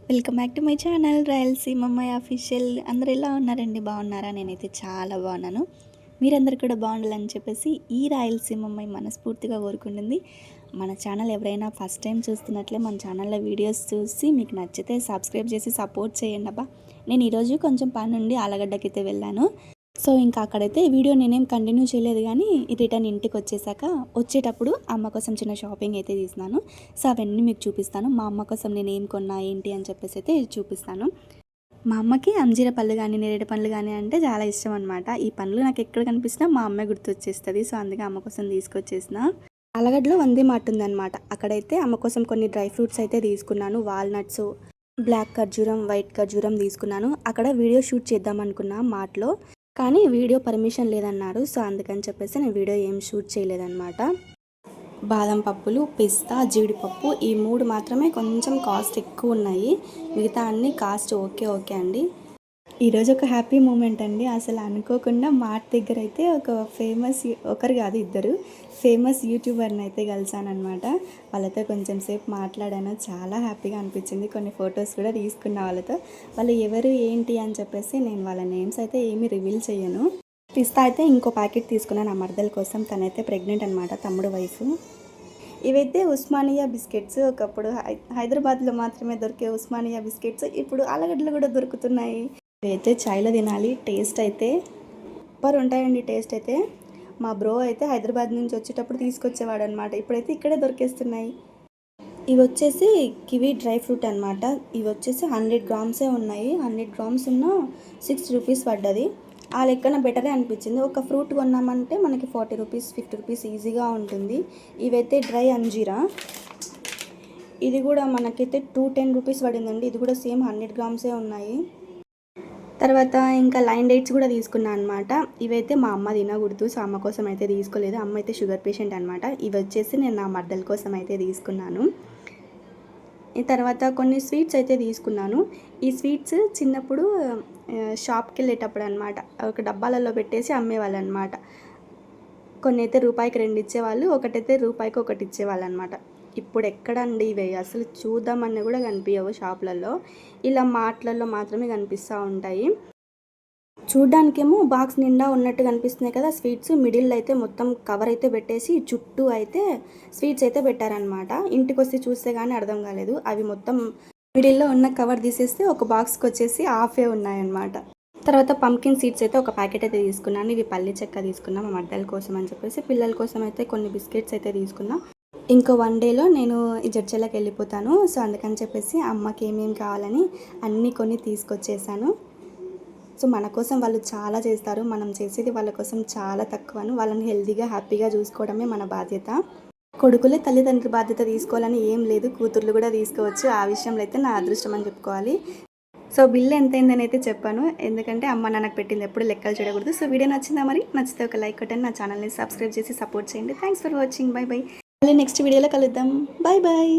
Welcome back to my channel Rayalaseema అమ్మాయి official. అందరూ ఎలా ఉన్నారండి? బాగున్నారా? నేనైతే చాలా బాగున్నాను. మీరందరూ కూడా బాగుండాలని చెప్పేసి ఈ రాయలసీమ అమ్మాయి మనస్ఫూర్తిగా కోరుకుంటుంది. మన ఛానల్ ఎవరైనా ఫస్ట్ టైం చూస్తున్నట్లే మన ఛానల్లో వీడియోస్ చూసి మీకు నచ్చితే సబ్స్క్రైబ్ చేసి సపోర్ట్ చేయండి అబ్బా. నేను ఈరోజు కొంచెం పని నుండి ఆలగడ్డకైతే వెళ్ళాను. సో ఇంకా అక్కడైతే వీడియో నేనేం కంటిన్యూ చేయలేదు, కానీ రిటర్న్ ఇంటికి వచ్చేటప్పుడు అమ్మ కోసం చిన్న షాపింగ్ అయితే తీసినాను. సో అవన్నీ మీకు చూపిస్తాను. మా అమ్మ కోసం నేను ఏం కొన్నా ఏంటి అని చెప్పేసి అయితే చూపిస్తాను. మా అమ్మకి అంజీర పళ్ళు కానీ నేరేడు పండ్లు కానీ అంటే చాలా ఇష్టం అనమాట. ఈ పండ్లు నాకు ఎక్కడ కనిపించినా మా అమ్మే గుర్తొచ్చేస్తుంది. సో అందుకే అమ్మ కోసం తీసుకొచ్చేసిన. ఆలగడ్డలో వందే మాట ఉందన్నమాట. అక్కడైతే అమ్మ కోసం కొన్ని డ్రై ఫ్రూట్స్ అయితే తీసుకున్నాను. వాల్నట్స్, బ్లాక్ ఖర్జూరం, వైట్ ఖర్జూరం తీసుకున్నాను. అక్కడ వీడియో షూట్ చేద్దాం అనుకున్నా మార్ట్లో, కానీ వీడియో పర్మిషన్ లేదన్నారు. సో అందుకని చెప్పేసి నేను వీడియో ఏం షూట్ చేయలేదన్నమాట. బాదం పప్పులు, పిస్తా, జీడిపప్పు ఈ 3 మాత్రమే కొంచెం కాస్ట్ ఎక్కువ ఉన్నాయి. మిగతా అన్ని కాస్ట్ ఓకే అండి. ఈరోజు ఒక హ్యాపీ మూమెంట్ అండి. అసలు అనుకోకుండా మార్ట్ దగ్గర అయితే ఒకరు కాదు, ఇద్దరు ఫేమస్ యూట్యూబర్ని అయితే కలిసానమాట. వాళ్ళతో కొంచెం సేపు మాట్లాడాను. చాలా హ్యాపీగా అనిపించింది. కొన్ని ఫొటోస్ కూడా తీసుకున్న వాళ్ళతో. వాళ్ళు ఎవరు ఏంటి అని చెప్పేసి నేను వాళ్ళ నేమ్స్ అయితే ఏమీ రివీల్ చేయను. పిస్తా అయితే ఇంకో ప్యాకెట్ తీసుకున్నాను నా మర్దల కోసం. తనైతే ప్రెగ్నెంట్ అనమాట, తమ్ముడు వైఫ్. ఇవైతే ఉస్మానియా బిస్కెట్స్. ఒకప్పుడు హైదరాబాద్లో మాత్రమే దొరికే ఉస్మానియా బిస్కెట్స్ ఇప్పుడు ఆలగడ్డలు కూడా దొరుకుతున్నాయి. ఇవైతే చాయ్లో తినాలి. టేస్ట్ అయితే సూపర్ ఉంటాయండి. టేస్ట్ అయితే మా బ్రో అయితే హైదరాబాద్ నుంచి వచ్చేటప్పుడు తీసుకొచ్చేవాడు అనమాట. ఇప్పుడైతే ఇక్కడే దొరికేస్తున్నాయి. ఇవి వచ్చేసి కివీ డ్రై ఫ్రూట్ అనమాట. ఇవి వచ్చేసి 100 గ్రామ్సే ఉన్నాయి. 100 గ్రామ్స్ ఉన్న 6 రూపీస్ పడ్డది. ఆ లెక్కన బెటరే అనిపించింది. ఒక ఫ్రూట్ కొన్నామంటే మనకి 40 రూపీస్ 50 రూపీస్ ఈజీగా ఉంటుంది. ఇవైతే డ్రై అంజీరా. ఇది కూడా మనకైతే 210 రూపీస్ పడిందండి. ఇది కూడా సేమ్ 100 గ్రామ్సే ఉన్నాయి. తర్వాత ఇంకా లైన్ డేట్స్ కూడా తీసుకున్నాను అనమాట. ఇవైతే మా అమ్మ తినకూడదు, సో అమ్మ కోసం అయితే తీసుకోలేదు. అమ్మ అయితే షుగర్ పేషెంట్ అనమాట. ఇవి వచ్చేసి నేను నా మర్దల కోసం అయితే తీసుకున్నాను. ఈ తర్వాత కొన్ని స్వీట్స్ అయితే తీసుకున్నాను. ఈ స్వీట్స్ చిన్నప్పుడు షాప్కి వెళ్ళేటప్పుడు అనమాట, ఒక డబ్బాలలో పెట్టేసి అమ్మేవాళ్ళు అనమాట. కొన్ని అయితే రూపాయికి 2 ఇచ్చేవాళ్ళు, ఒకటైతే రూపాయికి 1 ఇచ్చేవాళ్ళు అనమాట. ఇప్పుడు ఎక్కడండి ఇవి అసలు చూద్దామని కూడా కనిపించవు షాపులలో. ఇలా మార్ట్లలో మాత్రమే కనిపిస్తూ ఉంటాయి. చూడ్డానికేమో బాక్స్ నిండా ఉన్నట్టు కనిపిస్తున్నాయి కదా స్వీట్స్. మిడిల్లో అయితే మొత్తం కవర్ అయితే పెట్టేసి చుట్టూ అయితే స్వీట్స్ అయితే పెట్టారనమాట. ఇంటికి వస్తే చూస్తే కానీ అర్థం కాలేదు. అవి మొత్తం మిడిల్లో ఉన్న కవర్ తీసేస్తే ఒక బాక్స్కి వచ్చేసి హాఫే ఉన్నాయన్నమాట. తర్వాత పంకిన్ సీడ్స్ అయితే ఒక ప్యాకెట్ అయితే తీసుకున్నాను. ఇవి పల్లి చెక్క తీసుకున్నా మా మడ్డల కోసం అని చెప్పేసి. పిల్లల కోసం అయితే కొన్ని బిస్కెట్స్ అయితే తీసుకున్నా. ఇంకో 1 డేలో నేను ఈ జడ్చెలకు వెళ్ళిపోతాను. సో అందుకని చెప్పేసి అమ్మకి ఏమేమి కావాలని అన్నీ కొన్ని తీసుకొచ్చేసాను. సో మన కోసం వాళ్ళు చాలా చేస్తారు. మనం చేసేది వాళ్ళ కోసం చాలా తక్కువను. వాళ్ళని హెల్తీగా హ్యాపీగా చూసుకోవడమే మన బాధ్యత. కొడుకులే తల్లిదండ్రుల బాధ్యత తీసుకోవాలని ఏం లేదు, కూతుర్లు కూడా తీసుకోవచ్చు. ఆ విషయంలో అయితే నా అదృష్టం అని చెప్పుకోవాలి. సో బిల్ ఎంత అయిందని అయితే చెప్పాను, ఎందుకంటే అమ్మ నాన్నకు పెట్టింది ఎప్పుడు లెక్కలు చూడకూడదు. సో వీడియో నచ్చిందా? మరి నచ్చితే ఒక లైక్ కొట్టండి. నా ఛానల్ని సబ్స్క్రైబ్ చేసి సపోర్ట్ చేయండి. Thanks for watching. Bye bye. మళ్ళీ నెక్స్ట్ వీడియోలో కలుద్దాం. Bye bye.